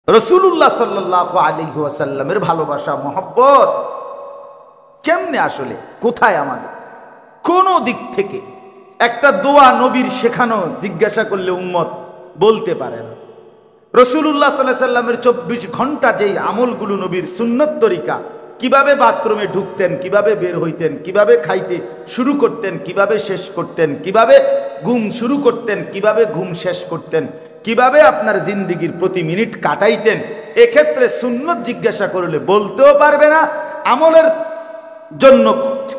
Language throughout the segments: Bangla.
রাসূলুল্লাহ সাল্লাল্লাহু আলাইহি ওয়াসাল্লামের ভালোবাসা মহব্বত কেমনে আসলে কোথায় আমাদের কোন দিক থেকে একটা দোয়া নবীর শেখানো জিজ্ঞাসা করলে উম্মত বলতে পারে না। রাসূলুল্লাহ সাল্লাল্লাহু আলাইহি ওয়াসাল্লামের 24 ঘন্টা যেই আমলগুলো নবীর সুন্নত তরিকা, কিভাবে বাথরুমে ঢুকতেন, কিভাবে বের হইতেন, কিভাবে খাইতে শুরু করতেন, কিভাবে শেষ করতেন, কিভাবে ঘুম শুরু করতেন, কিভাবে ঘুম শেষ করতেন, কিভাবে আপনার জিন্দেগির প্রতি মিনিট কাটাইতেন, এক্ষেত্রে সুন্নত জিজ্ঞাসা করলে বলতেও পারবে না, আমলের জন্য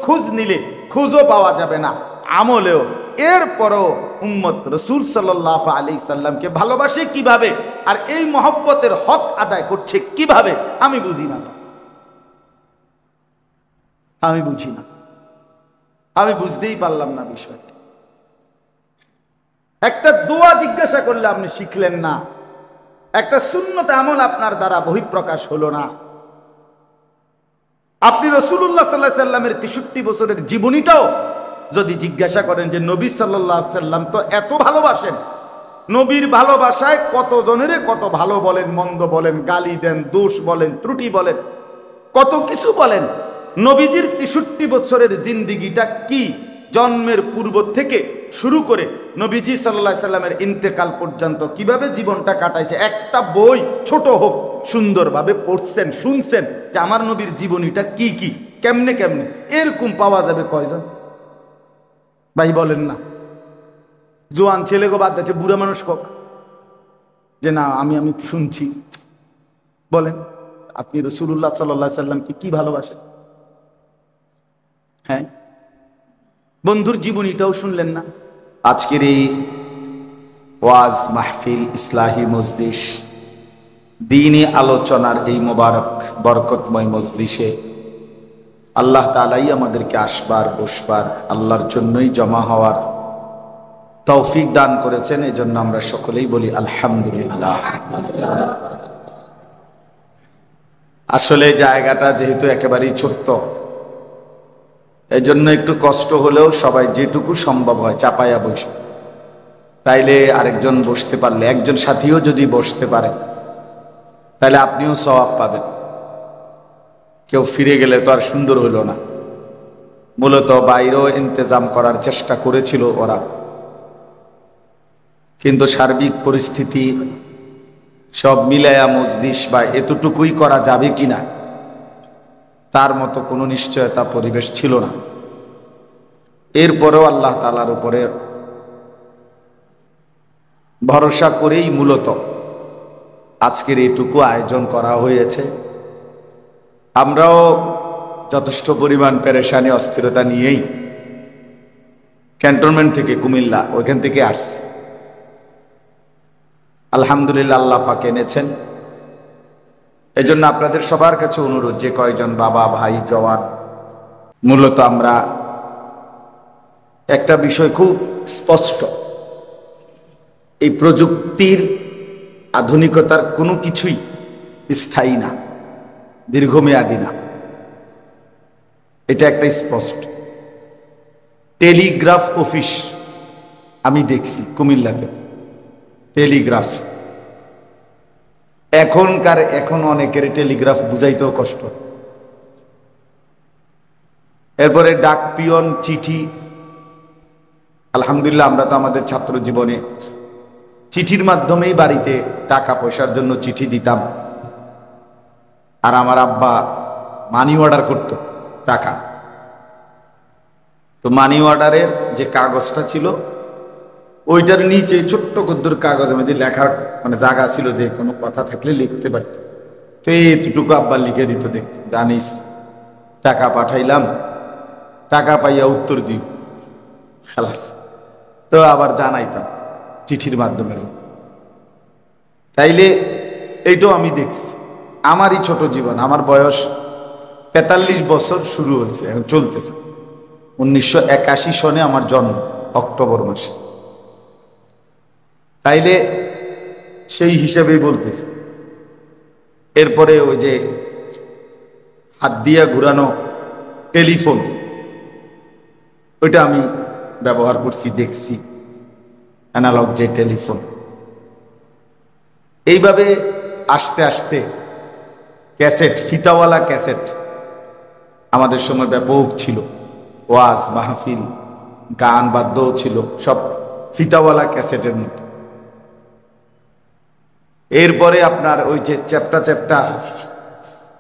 খোঁজ নিলে খোঁজও পাওয়া যাবে না, আমলেও। এরপরও উম্মত রাসূল সাল্লাল্লাহু আলাইহি সাল্লামকে ভালোবাসে কিভাবে, আর এই মহব্বতের হক আদায় করছে কিভাবে, আমি বুঝি না, আমি বুঝি না, আমি বুঝতেই পারলাম না বিষয়টা। একটা দোয়া জিজ্ঞাসা করলে আপনি শিখলেন না, একটা সুন্নত আমল আপনার দ্বারা বহিঃপ্রকাশ হলো না। আপনি রাসূলুল্লাহ সাল্লাল্লাহু আলাইহি সাল্লামের 63 বছরের জীবনীটাও যদি জিজ্ঞাসা করেন যে নবী সাল্লাল্লাহু আলাইহি সাল্লাম তো এত ভালোবাসেন, নবীর ভালোবাসায় কত জনের কত ভালো বলেন, মন্দ বলেন, গালি দেন, দোষ বলেন, ত্রুটি বলেন, কত কিছু বলেন। নবীজির 63 বছরের জিন্দিগিটা কি, জন্মের পূর্ব থেকে শুরু করে নবীজি সাল্লাল্লাহু আলাইহি সাল্লামের ইন্তেকাল পর্যন্ত কিভাবে জীবনটা কাটাইছে, একটা বই ছোট হোক সুন্দরভাবে পড়ছেন, শুনছেন যে আমার নবীর জীবনীটা কি কি, কেমনে কেমনে, এরকম পাওয়া যাবে কয়জন ভাই বলেন না? জোয়ান ছেলেকে বাদ দিচ্ছে, বুড়া মানুষ কক যে না আমি আমি শুনছি। বলেন আপনি রাসূলুল্লাহ সাল্লাল্লাহু আলাইহি সাল্লামকে কি ভালোবাসেন? হ্যাঁ, বন্ধুর জীবনীটাও শুনলেন না। আজকের এই ওয়াজ মাহফিল, ইসলাহি মজলিস, দ্বীনি আলোচনার এই মোবারক বরকতময় মজলিসে আল্লাহ তাআলাই আমাদেরকে আসবার, বসবার, আল্লাহর জন্যই জমা হওয়ার তৌফিক দান করেছেন। এজন্য আমরা সকলেই বলি আলহামদুলিল্লাহ। আসলে জায়গাটা যেহেতু একেবারেই ছোট্ট, এই জন্য একটু কষ্ট হলেও সবাই যেটুকু সম্ভব হয় চাপাইয়া বসে, তাইলে আরেকজন বসতে পারলে, একজন সাথীও যদি বসতে পারে তাহলে আপনিও সওয়াব পাবেন। কেউ ফিরে গেলে তো আর সুন্দর হইল না। মূলত বাইরেও ইন্তজাম করার চেষ্টা করেছিল ওরা, কিন্তু সার্বিক পরিস্থিতি সব মিলায়া মজলিস বা এতটুকুই করা যাবে কিনা তার মতো কোনো নিশ্চয়তা পরিবেশ ছিল না। এরপরেও আল্লাহ তাআলার উপরে ভরসা করেই মূলত আজকের এইটুকু আয়োজন করা হয়েছে। আমরাও যথেষ্ট পরিমাণ পেরেশানি, অস্থিরতা নিয়েই ক্যান্টনমেন্ট থেকে, কুমিল্লা, ওইখান থেকে আসছি। আলহামদুলিল্লাহ আল্লাহ পাক এনেছেন। এই জন্য আপনাদের সবার কাছে অনুরোধ, যে কয়জন বাবা, ভাই, জওয়ান, মূলত আমরা একটা বিষয় খুব স্পষ্ট, এই প্রযুক্তির আধুনিকতার কোনো কিছুই স্থায়ী না, দীর্ঘমেয়াদী না, এটা একটা স্পষ্ট। টেলিগ্রাফ অফিস আমি দেখছি কুমিল্লাতে, টেলিগ্রাফ এখন অনেকের টেলিগ্রাফ বুঝাইতেও কষ্ট। এরপরে ডাক পিয়ন, চিঠি। আলহামদুলিল্লাহ আমরা তো আমাদের ছাত্র জীবনে চিঠির মাধ্যমেই বাড়িতে টাকা পয়সার জন্য চিঠি দিতাম, আর আমার আব্বা মানি অর্ডার করত টাকা। তো মানি অর্ডারের যে কাগজটা ছিল ওইটার নিচে ছোট্ট কদ্দুর কাগজের মধ্যে লেখার মানে জায়গা ছিল, যে কোনো কথা থাকলে লিখতে পারত। তো এইটুকু আব্বা লিখে দিত, দেখতে জানিস টাকা পাঠাইলাম, টাকা পাইয়া উত্তর দিই, খালাস। তো আবার জানাইতাম চিঠির মাধ্যমে। তাইলে এইটাও আমি দেখছি আমারই ছোট জীবন। আমার বয়স 43 বছর শুরু হয়েছে, এখন চলতেছে। 1981 সনে আমার জন্ম, অক্টোবর মাসে। তাইলে সেই হিসাবেই বলতেছে। এরপরে ওই যে হাত দিয়া ঘুরানো টেলিফোন, ওইটা আমি ব্যবহার করছি, দেখছি, অ্যানালগ যে টেলিফোন। এইভাবে আস্তে আস্তে ক্যাসেট, ফিতাওয়ালা ক্যাসেট আমাদের সময় ব্যাপক ছিল, ওয়াজ মাহফিল গান বাদ্যও ছিল, সব ফিতাওয়ালা ক্যাসেটের মধ্যে। এরপরে আপনার ওই যে চ্যাপ্টা চ্যাপ্টা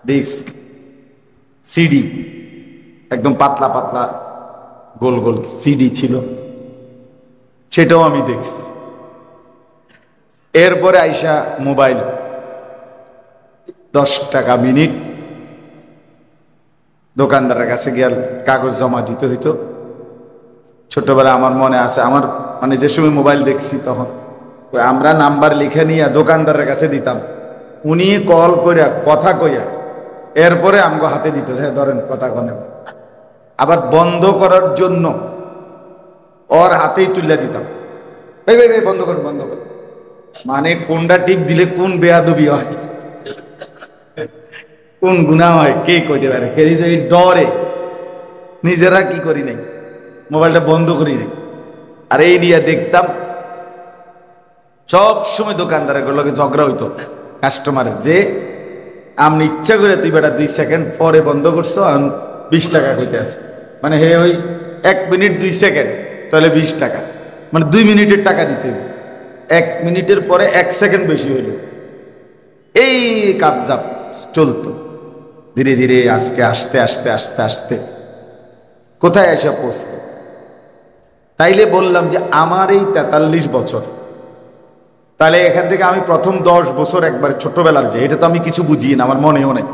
ডিস্ক, সিডি, একদম পাতলা পাতলা গোল গোল সিডি ছিল, সেটাও আমি দেখছি। এরপরে আইসা মোবাইল, 10 টাকা মিনিট দোকানদারের কাছে গিয়ে কাগজ জমা দিতে হইতো। ছোটবেলা আমার মনে আছে, আমার মানে যে সময় মোবাইল দেখছি তখন আমরা নাম্বার লিখে নিয়ে দোকানদারের কাছে দিতাম, উনি কল কইরা কথা কইয়া এরপরে আমগো হাতে দিত, হ্যাঁ ধরেন কথা কনে। আবার বন্ধ করার জন্য ওর হাতেই তুলে দিতাম, ভাই ভাই ভাই বন্ধ কর বন্ধ কর। মানে কোনটা টিপ দিলে কোন বেয়াদবি হয়, কোন গুনাহ হয় কে কইতে পারে। এই ডরে নিজেরা কি করি নাই, মোবাইলটা বন্ধ করি নাই। আর এই নিয়ে দেখতাম সব সময় দোকানদারের লগে ঝগড়া হইতো কাস্টমারের, যে আপনি ইচ্ছা করে তুই বেটা 2 সেকেন্ড পরে বন্ধ করছো, 20 টাকা কইতে আছো। মানে হে ওই 1 মিনিট 2 সেকেন্ড তাহলে 20 টাকা, মানে 2 মিনিটের টাকা দিতে হইব। 1 মিনিটের পরে 1 সেকেন্ড বেশি হইল, এই কাবজাব চলতো। ধীরে ধীরে আজকে আস্তে আস্তে আস্তে আস্তে কোথায় এসে পৌঁছলো। তাইলে বললাম যে আমার এই 43 বছর, তাহলে এখান থেকে আমি প্রথম 10 বছর একবারে ছোট্টবেলার, যে এটা তো আমি কিছু বুঝি না, আমার মনেও নেই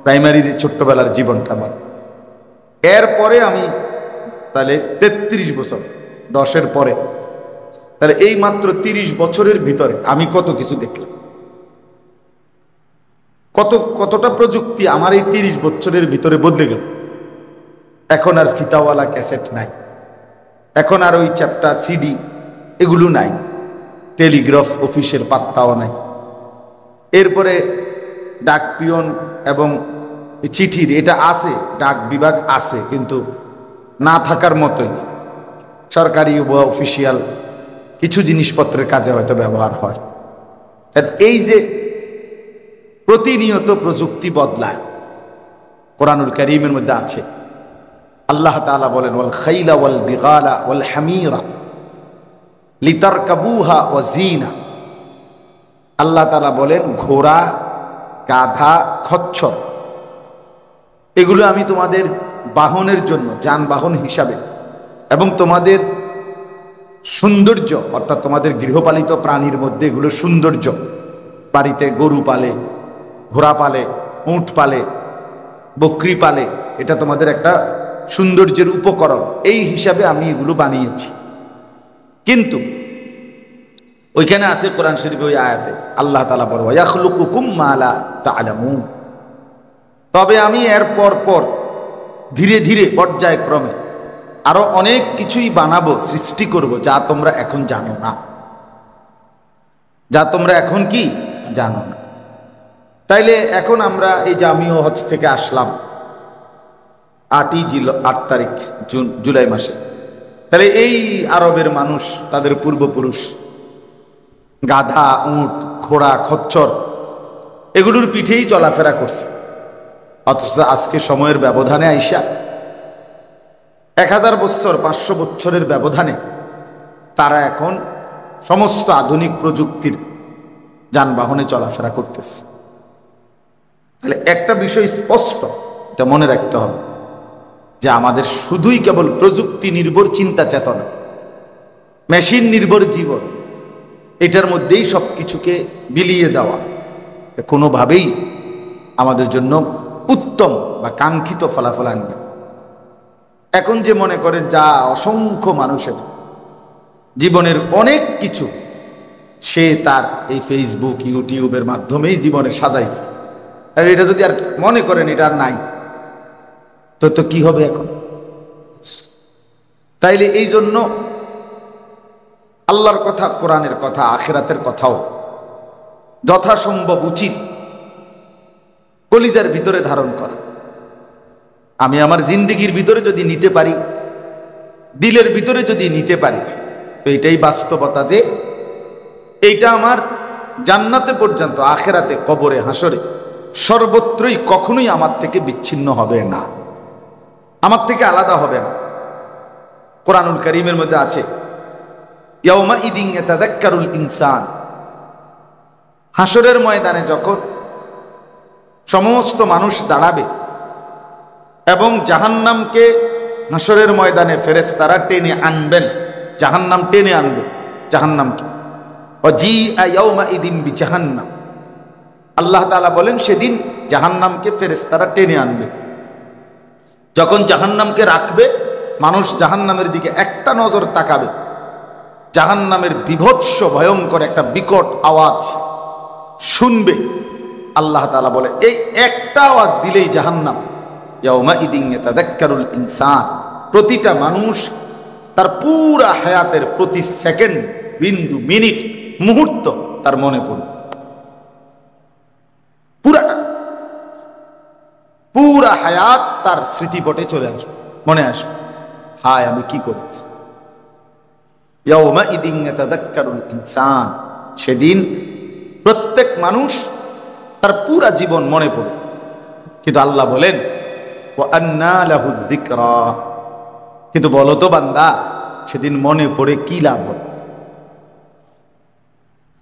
প্রাইমারির ছোট্টবেলার জীবনটা আমার। এরপরে আমি তাহলে 33 বছর, 10-এর পরে, তাহলে এই মাত্র 30 বছরের ভিতরে আমি কত কিছু দেখলাম, কতটা প্রযুক্তি আমার এই 30 বছরের ভিতরে বদলে গেল। এখন আর ফিতাওয়ালা ক্যাসেট নাই, এখন আর ওই চ্যাপ্টা সিডি এগুলো নাই, টেলিগ্রাফ অফিসের পাত্তাও নাই। এরপরে ডাক পিয়ন এবং চিঠির এটা আছে, ডাক বিভাগ আছে, কিন্তু না থাকার মতোই। সরকারি অফিসিয়াল কিছু জিনিসপত্রের কাজে হয়তো ব্যবহার হয়। এই যে প্রতিনিয়ত প্রযুক্তি বদলায়, কোরআনুল কারীমের মধ্যে আছে। আল্লাহ তাআলা বলেন, ওয়াল খাইলা ওয়াল বিগালা ওয়াল হামিরা লিতারকাবুহা ওয়া জিনা। আল্লাহ তাআলা বলেন, ঘোড়া, গাধা, খচ্চর এগুলো আমি তোমাদের বাহনের জন্য, যানবাহন হিসাবে, এবং তোমাদের সৌন্দর্য, অর্থাৎ তোমাদের গৃহপালিত প্রাণীর মধ্যে এগুলো সৌন্দর্য। বাড়িতে গরু পালে, ঘোড়া পালে, উট পালে, বকরি পালে, এটা তোমাদের একটা সৌন্দর্যের উপকরণ, এই হিসাবে আমি এগুলো বানিয়েছি। কিন্তু ওইখানে আছে কোরআন শরীফে ওই আয়াতে আল্লাহ তাআলা বলেন, ইয়াখলুকুকুম মা লা তা'লামুন। তবে আমি এর পর ধীরে ধীরে পর্যায়ক্রমে আরো অনেক কিছুই বানাবো, সৃষ্টি করব, যা তোমরা এখন জানো না, যা তোমরা এখন কি জানো না। তাইলে এখন আমরা এই যে আমিও হজ থেকে আসলাম 8 তারিখ জুলাই মাসে, তাহলে এই আরবের মানুষ, তাদের পূর্বপুরুষ গাধা, উট, ঘোড়া, খচ্চর এগুলোর পিঠেই চলাফেরা করছে। অথচ আজকে সময়ের ব্যবধানে আইসা 1000 বছর 500 বছরের ব্যবধানে তারা এখন সমস্ত আধুনিক প্রযুক্তির যানবাহনে চলাফেরা করতেছে। তাহলে একটা বিষয় স্পষ্ট, এটা মনে রাখতে হবে, যে আমাদের শুধুই কেবল প্রযুক্তি নির্ভর চিন্তা চেতনা, মেশিন নির্ভর জীবন, এটার মধ্যেই সব কিছুকে বিলিয়ে দেওয়া কোনোভাবেই আমাদের জন্য উত্তম বা কাঙ্ক্ষিত ফলাফল আনবে। এখন যে মনে করেন, যা অসংখ্য মানুষের জীবনের অনেক কিছু সে তার এই ফেসবুক, ইউটিউবের মাধ্যমেই জীবনে সাজাইছে, আর এটা যদি আর মনে করেন এটা আর নাই, তো কি হবে এখন? তাইলে এই জন্য আল্লাহর কথা, কোরআনের কথা, আখিরাতের কথাও যথাসম্ভব উচিত কলিজার ভিতরে ধারণ করা। আমি আমার জিন্দেগির ভিতরে যদি নিতে পারি, দিলের ভিতরে যদি নিতে পারি, তো এটাই বাস্তবতা, যে এইটা আমার জান্নাতে পর্যন্ত, আখেরাতে, কবরে, হাসরে, সর্বত্রই কখনোই আমার থেকে বিচ্ছিন্ন হবে না, আমার থেকে আলাদা হবে না। কোরআনুল কারীমের মধ্যে আছে ইয়াউমা ইদিন ইয়াতাযাক্কারুল ইনসান, হাসরের ময়দানে যখন সমস্ত মানুষ দাঁড়াবে এবং জাহান্নামকে হাসরের ময়দানে ফেরেশতারা টেনে আনবেন, জাহান্নাম টেনে আনবে জাহান্নামকে। ওয়াজিআ ইয়াউমা ইদিন বিজাহান্নাম, আল্লাহ তাআলা বলেন সেদিন জাহান্নামকে ফেরেশতারা টেনে আনবে। যখন জাহান্নামকে রাখবে, মানুষ জাহান্নামের দিকে একটা নজর তাকাবে, জাহান্নামের বিভৎস ভয়ঙ্কর একটা বিকট আওয়াজ শুনবে। আল্লাহ তাআলা বলে এই একটা আওয়াজ দিলেই জাহান্নাম ইয়াউমা ইদিন ইয়াতাযাক্কারুল ইনসান, প্রতিটা মানুষ তার পুরা হায়াতের প্রতি সেকেন্ড, বিন্দু, মিনিট, মুহূর্ত তার মনে পড়বে, পুরাটা, পুরা হায়াত তার স্মৃতিপটে চলে আসবে, মনে আসবে, হায় আমি কি করেছি। ইয়াউমা ইদিন ইয়াতাযাক্কারুল ইনসান, সেদিন প্রত্যেক মানুষ তার পুরা জীবন মনে পড়বে। কিন্তু আল্লাহ বলেন ওয়া আন্না লাহু যিকরা, কিন্তু বলো তো বান্দা সেদিন মনে পড়ে কি লাভ হবে?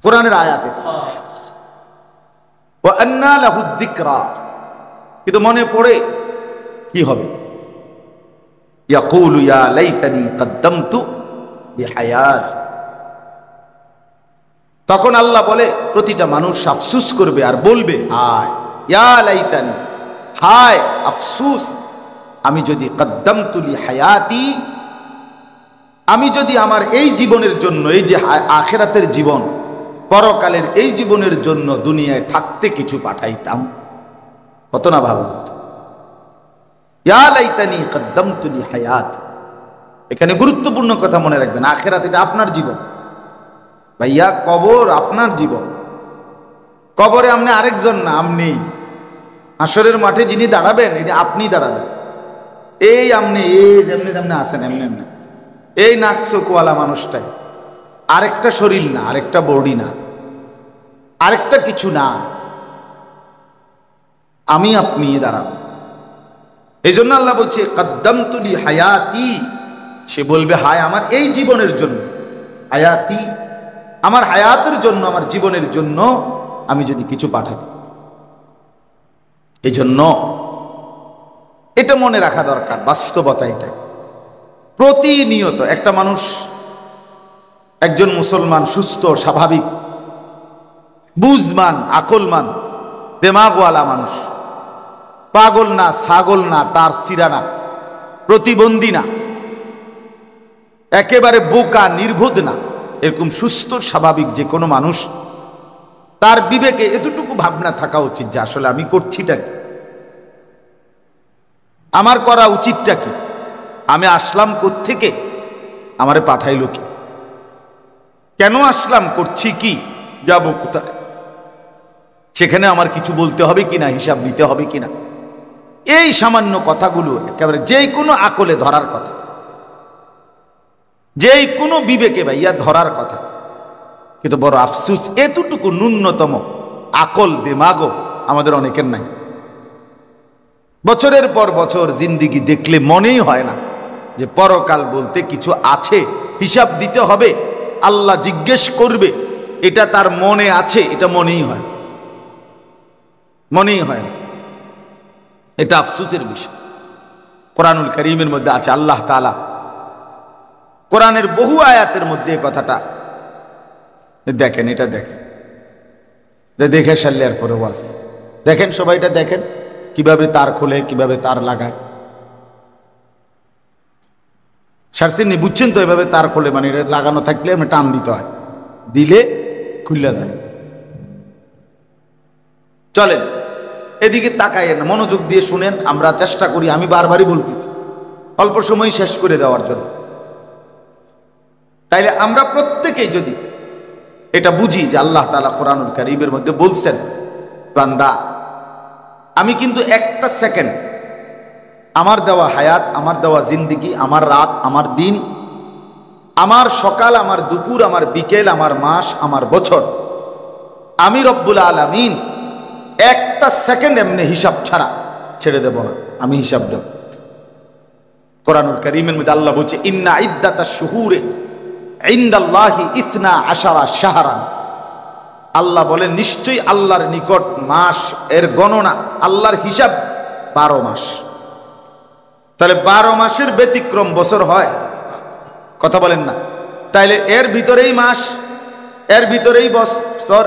কোরআনের আয়াতে ওয়া আন্না লাহু যিকরা, কিন্তু মনে পড়ে কি হবে? ইয়াকুলু ইয়া লাইতানি কদ্দামতু বিহায়াত, তখন আল্লাহ বলে প্রতিটা মানুষ আফসুস করবে আর বলবে হায় ইয়া লাইতানি, হায় আফসুস, আমি যদি কদ্দামতু লিহায়াতি, আমি যদি আমার এই জীবনের জন্য, এই যে আখিরাতের জীবন, পরকালের এই জীবনের জন্য দুনিয়ায় থাকতে কিছু পাঠাইতাম, কত না ভালো হতো। ইয়া লাইতানি কদ্দামতু লিহায়াতি, এখানে গুরুত্বপূর্ণ কথা মনে রাখবেন, আখিরাত এটা আপনার জীবন ভাইয়া, কবর আপনার জীবন। কবরে আপনি আরেকজন না, আপনি হাসরের মাঠে যিনি দাঁড়াবেন এটা আপনি দাঁড়াবেন। এই আপনি এই যেমনি যেমনি আছেন এমনি এমনি, এই নাক চোখওয়ালা মানুষটাই, আরেকটা শরীর না, আরেকটা বডি না, আরেকটা কিছু না, আমি আপনি দাঁড়াবো। এই জন্য আল্লাহ বলছে কদ্দামতু লিহায়াতি, সে বলবে হায় আমার এই জীবনের জন্য, হায়াতি আমার হায়াতের জন্য, আমার জীবনের জন্য আমি যদি কিছু পাঠাতাম। এই জন্য এটা মনে রাখা দরকার, বাস্তবতা এটা। প্রতিনিয়ত একটা মানুষ, একজন মুসলমান সুস্থ, স্বাভাবিক, বুঝমান, আকলমান, দেমাগওয়ালা মানুষ, পাগল না, ছাগল না, তার সিরা না, প্রতিবন্ধী না, একেবারে বোকা নির্বোধ না, এরকম সুস্থ স্বাভাবিক যে কোনো মানুষ, তার বিবেকে এতটুকু ভাবনা থাকা উচিত যে আসলে আমি করছিটা কি, আমার করা উচিতটা কি, আমি আসলাম কোত্থেকে, আমারে পাঠাইলো কি, কেন আসলাম, করছি কি, যাব কোথায়, সেখানে আমার কিছু বলতে হবে কিনা, হিসাব নিতে হবে কিনা, এই সামান্য কথাগুলো একেবারে যেই কোনো আকলে ধরার কথা, যেই কোনো বিবেকে ভাইয়া ধরার কথা। কিন্তু বড় আফসুস, এতটুকু ন্যূনতম আকল দিমাগও আমাদের অনেকের নাই। বছরের পর বছর জিন্দিগি দেখলে মনেই হয় না যে পরকাল বলতে কিছু আছে, হিসাব দিতে হবে, আল্লাহ জিজ্ঞেস করবে, এটা তার মনে আছে, এটা মনেই হয়, মনেই হয় না। এটা আফসুসের বিষয়। কোরআনুল কারীমের মধ্যে আছে, আল্লাহ তাআলা কোরআনের বহু আয়াতের মধ্যে কথাটা দেখেন, এটা দেখেন, দেখে সারলে আর পরে ওয়াজ দেখেন, সবাই এটা দেখেন কিভাবে তার খোলে, কিভাবে তার লাগায়। সারসিনি বুঝছেন তো, এভাবে তার খোলে, মানে এটা লাগানো থাকলে আমি টান দিতে হয়, দিলে খুলে যায়। চলেন এদিকে তাকাইয়েন না, মনোযোগ দিয়ে শুনেন, আমরা চেষ্টা করি, আমি বারবারই বলতেছি অল্প সময় শেষ করে দেওয়ার জন্য। তাইলে আমরা প্রত্যেকেই যদি এটা বুঝি যে আল্লাহ তাআলা কোরআনুল কারীমের মধ্যে বলছেন, বান্দা আমি কিন্তু একটা সেকেন্ড, আমার দেওয়া হায়াত, আমার দেওয়া জিন্দিগি, আমার রাত, আমার দিন, আমার সকাল, আমার দুপুর, আমার বিকেল, আমার মাস, আমার বছর, আমি রব্বুল আলামিন একটা সেকেন্ড এমনি হিসাব ছাড়া ছেড়ে দেব না, আমি হিসাব দেব। কোরআনুল কারীমের মধ্যে আল্লাহ বলছে ইন্না ইদ্দাতাশ শুহুরে ইনদাল্লাহি 12 শাহরান। আল্লাহ বলেন নিশ্চয়ই আল্লাহর নিকট মাস এর গণনা, আল্লাহর হিসাব 12 মাস। তাহলে 12 মাসের ব্যতিক্রম বছর হয়? কথা বলেন না। তাইলে এর ভিতরেই মাস, এর ভিতরেই বছর,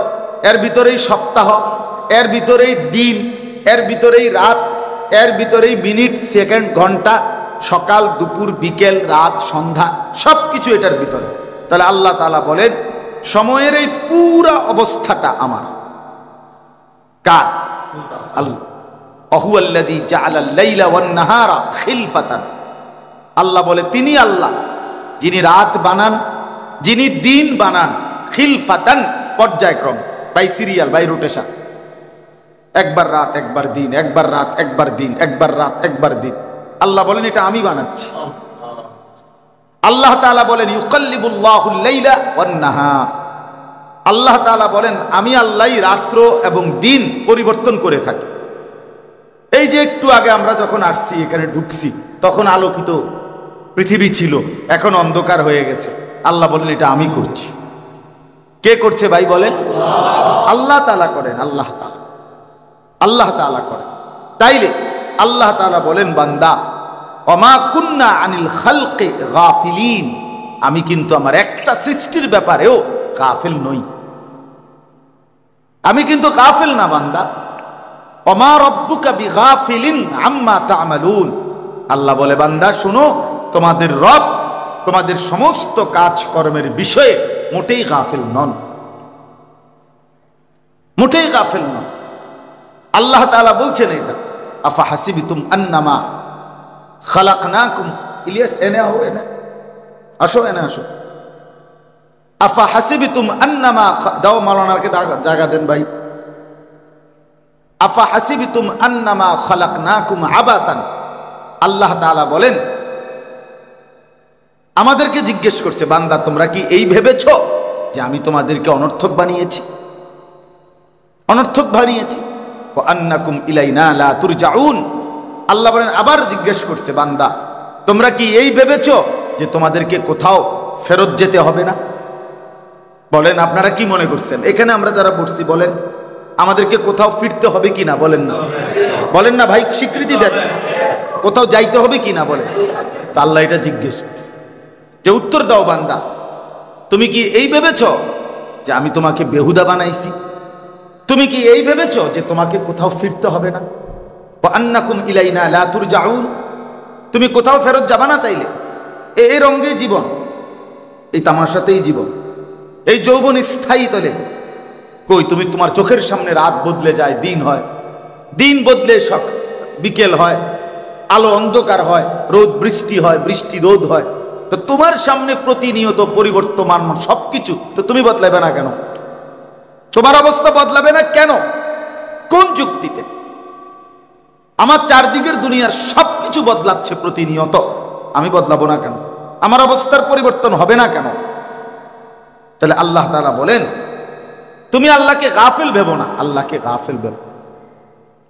এর ভিতরেই সপ্তাহ, এর ভিতরেই দিন, এর ভিতরেই রাত, এর ভিতরেই মিনিট, সেকেন্ড, ঘন্টা, সকাল, দুপুর, বিকেল, রাত, সন্ধ্যা, সবকিছু এটার ভিতরে। তাহলে আল্লাহ তাআলা বলেন সময়ের এই পুরা অবস্থাটা আমার। কার? আল্লাহ। অহুয়াল্লাযী জাআলাল লাইলা ওয়ান নাহারা খিলফাতান। আল্লাহ বলে তিনি আল্লাহ যিনি রাত বানান, যিনি দিন বানান। খিলফাতান পর্যায়ক্রম, বাই সিরিয়াল, বাই রোটেশন। একবার রাত একবার দিন, একবার রাত একবার দিন, একবার রাত একবার দিন। আল্লাহ বলেন এটা আমি বানাচ্ছি। আল্লাহ তাআলা বলেন ইউকাল্লিবুল্লাহুল লাইলা ওয়ান নাহার। আল্লাহ তাআলা বলেন আমি আল্লাহই রাত্র এবং দিন পরিবর্তন করে থাকি। এই যে একটু আগে আমরা যখন আসছি এখানে ঢুকছি তখন আলোকিত পৃথিবী ছিল, এখন অন্ধকার হয়ে গেছে। আল্লাহ বলেন এটা আমি করছি। কে করছে ভাই বলেন? আল্লাহ তাআলা করেন। আল্লাহ তাআলা, আল্লাহ তাআলা করেন। তাইলে আল্লাহ তাআলা বলেন বান্দা ওমা কুন্না আনিল খালকি গাফিলিন, আমি কিন্তু আমার একটা সৃষ্টির ব্যাপারেও গাফিল নই। আমি কিন্তু গাফিল না বান্দা। ওমা রব্বুকা বিগাফিলিন আম্মা তা'মালুন। আল্লাহ বলে বান্দা শোনো, তোমাদের রব তোমাদের সমস্ত কাজকর্মের বিষয়ে মোটেই গাফিল নন, মোটেই গাফিল নন। আল্লাহ তাআলা বলছেন এটা আফা হাসিবিতুম আন্নামা খালাকনাকুম। ইলিয়াস এনে আও, এনে আসো, এনে আসো। আফা হাসিবিতুম আন্নামা, দাও মাওলানাকে জায়গা দেন ভাই। আফা হাসিবিতুম আন্নামা খালাকনাকুম আবাসান। আল্লাহ তাআলা বলেন আমাদেরকে জিজ্ঞেস করছে বান্দা তোমরা কি এই ভেবেছো যে আমি তোমাদেরকে অনর্থক বানিয়েছি? অনর্থক বানিয়েছি। ওয়া আন্নাকুম ইলাইনা লা তুরজাউন। আল্লাহ বলেন আবার জিজ্ঞেস করছে বান্দা তোমরা কি এই ভেবেছো যে তোমাদেরকে কোথাও ফেরত যেতে হবে না? বলেন আপনারা কি মনে করছেন? এখানে আমরা যারা বসছি বলেন আমাদেরকে কোথাও ফিরতে হবে কি না? বলেন না, বলেন না ভাই, স্বীকৃতি দেন। কোথাও যাইতে হবে কি না বলেন? তা আল্লাহ এটা জিজ্ঞেস করছে যে উত্তর দাও বান্দা, তুমি কি এই ভেবেছো যে আমি তোমাকে বেহুদা বানাইছি? তুমি কি এই ভেবেছো যে তোমাকে কোথাও ফিরতে হবে না? ওয়া আন্নাকুম ইলাইনা লা তুরজাউন। তুমি কোথাও ফেরত যাবা না? তাইলে এই রঙে জীবন, এই তামাশাতেই জীবন, এই যৌবন স্থায়ী। তলে কই তুমি তোমার চোখের সামনে রাত বদলে যায়, দিন হয়, দিন বদলে বিকেল হয়, আলো অন্ধকার হয়, রোদ বৃষ্টি হয়, বৃষ্টি রোদ হয়। তো তোমার সামনে প্রতিনিয়ত পরিবর্তমান সবকিছু, তো তুমি বদলাবে না কেন? তোমার অবস্থা বদলাবে না কেন? কোন যুক্তিতে? আমার চারদিকের দুনিয়ার সবকিছু বদলাচ্ছে প্রতিনিয়ত, আমি বদলাবো না কেন? আমার অবস্থার পরিবর্তন হবে না কেন? তাহলে আল্লাহ তাআলা বলেন তুমি আল্লাহকে গাফিল ভেবো না। আল্লাহকে গাফিল ভেবো,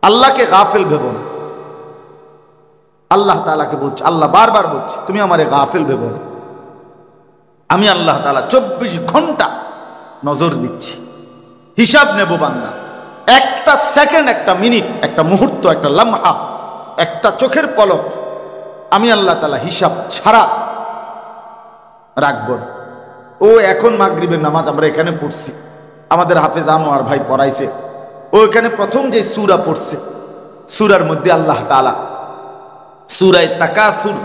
আল্লাহকে গাফিল ভেবো না। আল্লাহ তাআলাকে বলছে, আল্লাহ বারবার বলছে তুমি আমারে গাফিল ভেবো না। আমি আল্লাহ তাআলা 24 ঘন্টা নজর দিচ্ছি, হিসাব নেব বান্দা। একটা সেকেন্ড, একটা মিনিট, একটা মুহূর্ত, একটা লামহা, একটা চোখের পলক আমি আল্লাহ তাআলা হিসাব ছাড়া রাখব না। ও এখন মাগরিবের নামাজ আমরা এখানে পড়ছি, আমাদের হাফেজ আনোয়ার ভাই পড়াইছে, ও এখানে প্রথম যে সূরা পড়ছে, সূরার মধ্যে আল্লাহ তাআলা সূরা তাকাসুর,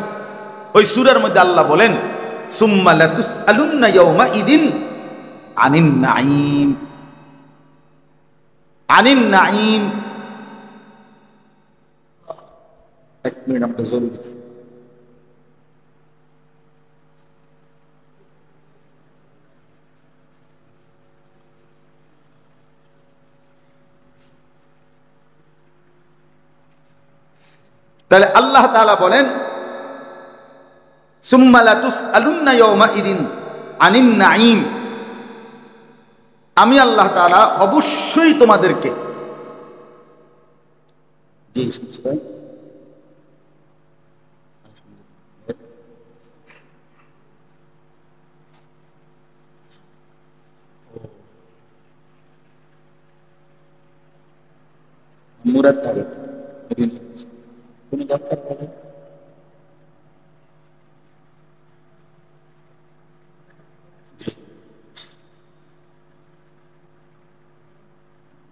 ওই সূরার মধ্যে আল্লাহ বলেন সুম্মা লাতুসআলুন্না ইয়াওমা ইদিন আনিন নাঈম, আনিন নাঈম। এক মিনিট আমাকে জরুরি। তাহলে আল্লাহ তাআলা বলেন সুম্মা লাতুসআলুন্না ইয়াওমা ইদিন আনিন নাঈম। আমি আল্লাহ তাআলা অবশ্যই তোমাদেরকে জি মুরাদ থাকে কোন দরকার পড়ে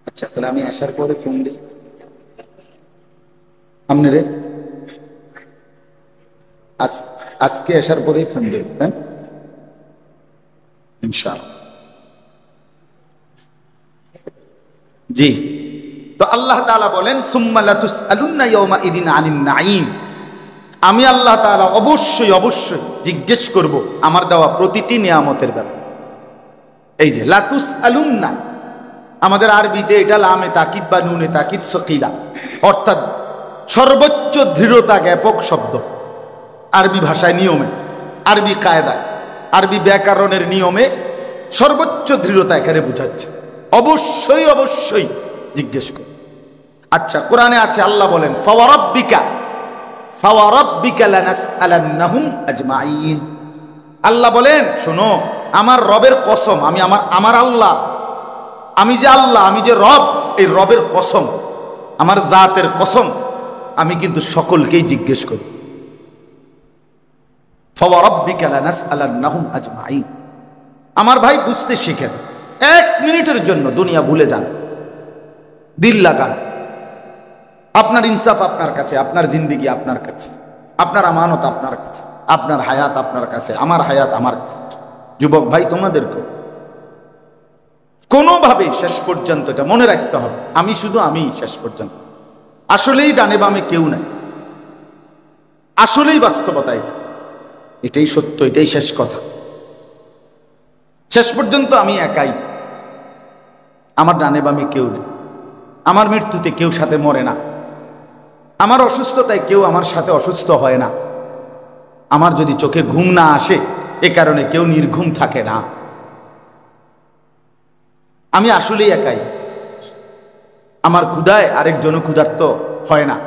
আচ্ছা তাহলে আমি আসার পরে ফোন দিই আপনারে আজকে আসার পরে ফোন দিই হ্যাঁ ইনশাআল্লাহ জি তো আল্লাহ তাআলা বলেন সুম্মা লাতুসআলুন্না ইয়াওমা ইদিন আনিন নাঈম আমি আল্লাহ তাআলা অবশ্যই অবশ্যই জিজ্ঞেস করব আমার দেওয়া প্রতিটি নিয়ামতের ব্যাপারে এই যে লাতুসআলুন্না আমাদের আরবিতে এটা লামে তাকিদ বা নুনে তাকিদ সকিলা অর্থাৎ সর্বোচ্চ দৃঢ়তা জ্ঞাপক শব্দ আরবি ভাষায় নিয়মে আরবি কায়দায় আরবি ব্যাকরণের নিয়মে সর্বোচ্চ দৃঢ়তা এখানে বোঝাচ্ছে অবশ্যই অবশ্যই জিজ্ঞেস কর আচ্ছা কোরআনে আছে আল্লাহ বলেন ফাওয়ারাব্বিকা লানাসআলান্নাহুম আজমাইন আল্লাহ বলেন শোনো আমার রবের কসম আমি আমার আল্লাহ আমি যে আল্লাহ আমি যে রব এই রবের কসম আমার জাতের কসম আমি কিন্তু সকলকেই জিজ্ঞেস করি ফাওয়ারাব্বিকা লানাসআলান্নাহুম আজমাইন আমার ভাই বুঝতে শিখেন 1 মিনিটের জন্য দুনিয়া ভুলে যান দিল লাগান আপনার ইনসাফ আপনার কাছে আপনার জিন্দেগি আপনার কাছে আপনার আমানত আপনার কাছে আপনার হায়াত আপনার কাছে আমার হায়াত আমার কাছে যুবক ভাই তোমাদেরকে কোনোভাবে শেষ পর্যন্ত এটা মনে রাখতে হবে আমি শুধু আমি শেষ পর্যন্ত আসলেই ডানে বামে কেউ নাই আসলেই বাস্তবতা এটাই সত্য এটাই শেষ কথা শেষ পর্যন্ত আমি একাই আমার ডানে বামে কেউ নেই আমার মৃত্যুতে কেউ সাথে মরে না আমার অসুস্থতায় কেউ আমার সাথে অসুস্থ হয় না আমার যদি চোখে ঘুম না আসে এ কারণে কেউ নির্ঘুম থাকে না আমি আসলেই একাই আমার ক্ষুধায় আরেকজনও ক্ষুধার্ত হয় না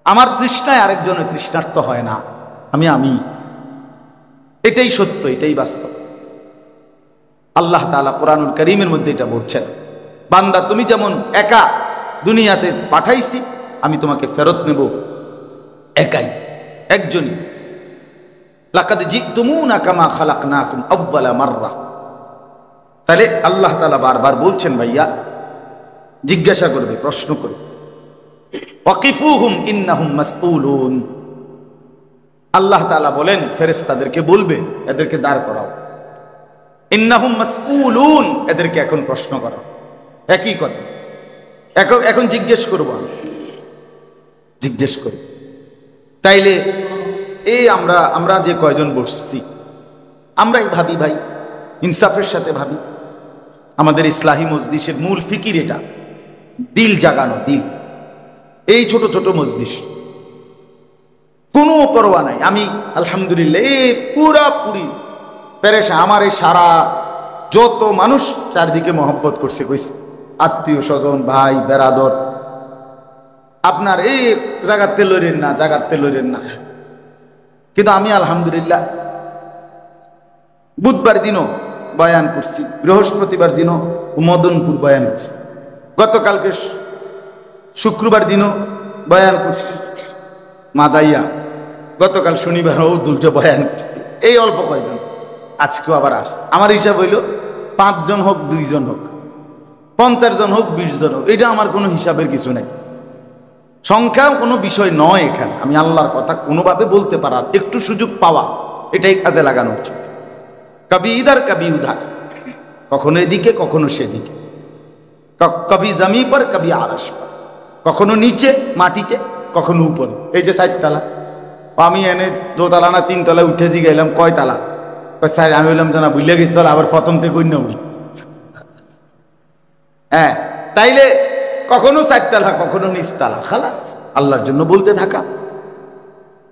আমার তৃষ্ণায় আরেকজনও তৃষ্ণার্ত হয় না আমি এটাই সত্য এটাই বাস্তব আল্লাহ তাআলা কোরআনুল কারীমের মধ্যে এটা বলছেন বান্দা তুমি যেমন একা দুনিয়াতে পাঠাইছি আমি তোমাকে ফেরত নেব একাই একজনই লাকাদ জিতুমুনা কামা খালাকনাকুম আউয়ালা মাররা তাহলে আল্লাহ তাআলা বারবার বলছেন ভাইয়া জিজ্ঞাসা করবে প্রশ্ন করবে ওয়াকিফুহুম ইন্নাহুম মাসউলুন আল্লাহ তাআলা বলেন ফেরেশতাদেরকে বলবে এদেরকে দাঁড় করাও ইন্নাহুম মাসউলুন এদেরকে এখন প্রশ্ন করাও একই কথা এখন জিজ্ঞেস করব আমি জিজ্ঞেস করি তাইলে এই আমরা যে কয়জন বসছি আমরাই ভাবি ভাই ইনসাফের সাথে ভাবি আমাদের ইসলাহি মজলিসের মূল ফিকির এটা দিল জাগানো দিল এই ছোট ছোট মজলিস কোনো পরোয়া নাই আমি আলহামদুলিল্লাহ এই পুরাপুরি পেরেশা আমার এই সারা যত মানুষ চারদিকে মহব্বত করছে কইছে আত্মীয় স্বজন ভাই বেরাদর আপনার এই জাগাতে লইরেন না কিন্তু আমি আলহামদুলিল্লাহ বুধবার দিনও বয়ান করছি বৃহস্পতিবার দিনও মদনপুর বয়ান করছি গতকালকে শুক্রবার দিনও বয়ান করছি মাদাইয়া গতকাল শনিবারও 2টা বয়ান করছি এই অল্প কয়জন আজকেও আবার আসছে আমার হিসাব হইল 5 জন হোক 2 জন হোক 50 জন হোক 20 জন হোক এটা আমার কোনো হিসাবের কিছু নাই সংখ্যা কোনো বিষয় নয় এখানে আমি আল্লাহর কথা কোনোভাবে বলতে পারার একটু সুযোগ পাওয়া এটাই কাজে লাগানো উচিত কবি ইধার কবি উধার কখনো এদিকে কখনো সেদিকে কবি জমি পর কবি আরশ পর কখনো নিচে মাটিতে কখনো উপরে এই যে 4 তলা আমি এনে 2 তলা না 3 তলায় উঠেছি গেলাম কয় তালা স্যার আমি বললাম জানা বুঝলে গেছি চল আবার প্রথম থেকে কই না উঠি হ্যাঁ তাইলে কখনো 4 তলা কখনো নিচ তলা খালাস আল্লাহর জন্য বলতে থাকা